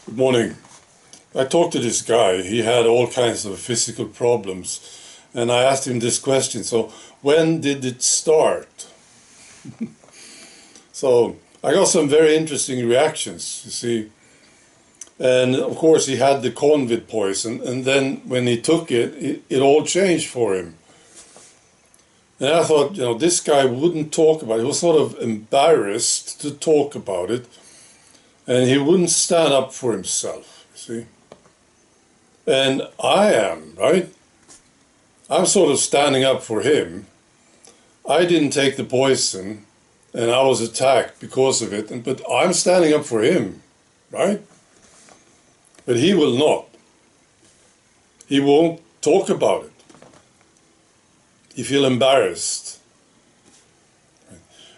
Good morning. I talked to this guy. He had all kinds of physical problems. And I asked him this question. So, when did it start? So, I got some very interesting reactions, you see. And of course, he had the COVID poison. And then when he took it, it all changed for him. And I thought, this guy wouldn't talk about it. He was sort of embarrassed to talk about it. And he wouldn't stand up for himself, you see. And I am, right? I'm sort of standing up for him. I didn't take the poison, and I was attacked because of it, but I'm standing up for him, right? But he will not. He won't talk about it. He feels embarrassed.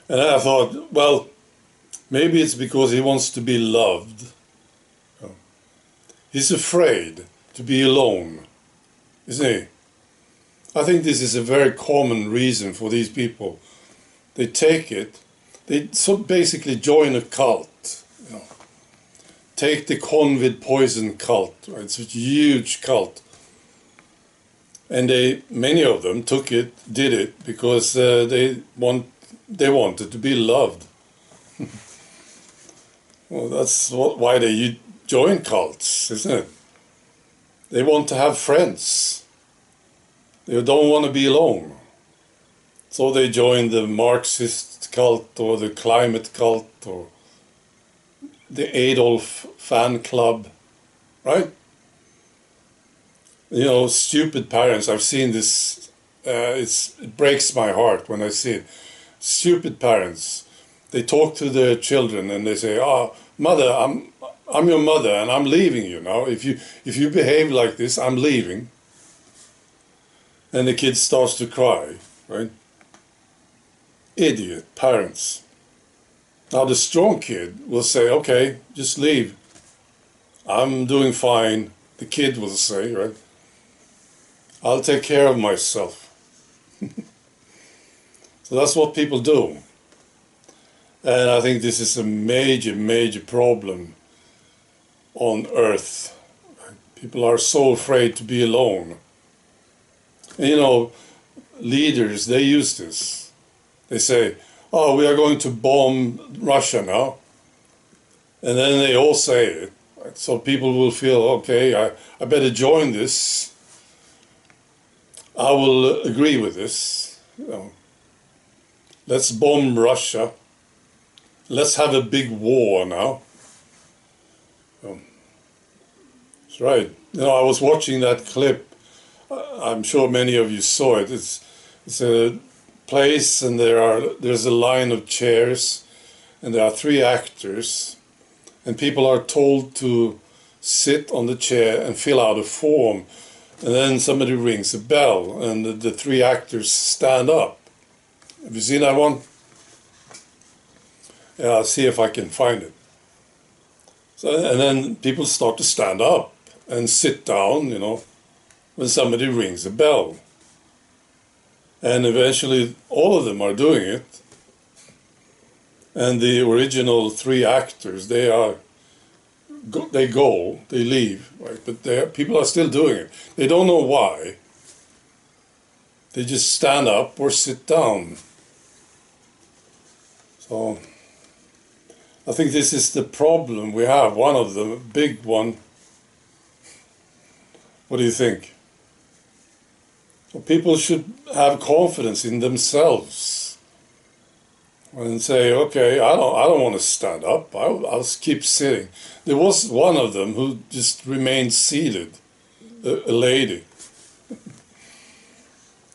And I thought, well, maybe it's because he wants to be loved. He's afraid to be alone, isn't he? I think this is a very common reason for these people. They take it, they basically join a cult. Take the COVID poison cult, right? It's a huge cult. And many of them took it, did it, because they wanted to be loved. Well, that's why they join cults, isn't it? They want to have friends. They don't want to be alone. So they join the Marxist cult or the climate cult or the Adolf fan club, right? Stupid parents. I've seen this. It breaks my heart when I see it. Stupid parents. They talk to their children and they say, "Oh, mother, I'm your mother and I'm leaving you now. If you behave like this, I'm leaving." And the kid starts to cry, right? Idiot parents. Now the strong kid will say, "Okay, just leave. I'm doing fine." The kid will say, right? "I'll take care of myself." So that's what people do. And I think this is a major, major problem on Earth. People are so afraid to be alone. And leaders, they use this. They say, "Oh, we are going to bomb Russia now." And then they all say it. Right? So people will feel, okay, I better join this. I will agree with this. Let's bomb Russia. Let's have a big war now. That's right. I was watching that clip. I'm sure many of you saw it. It's a place, and there's a line of chairs, and there are 3 actors, and people are told to sit on the chair and fill out a form, and then somebody rings a bell, and the 3 actors stand up. Have you seen that one? Yeah, I'll see if I can find it. So, and then people start to stand up and sit down, when somebody rings a bell. And eventually all of them are doing it. And the original 3 actors, they leave, right? But people are still doing it. They don't know why. They just stand up or sit down. So I think this is the problem we have, one of the big one. What do you think? Well, people should have confidence in themselves and say, "Okay, I don't want to stand up. I'll keep sitting." There was one of them who just remained seated, a lady,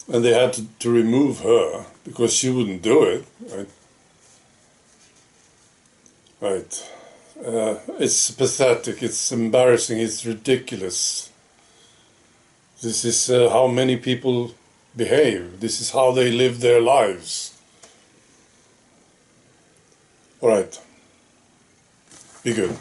and they had to remove her because she wouldn't do it. Right? Right. It's pathetic. It's embarrassing. It's ridiculous. This is how many people behave. This is how they live their lives. All right. Be good.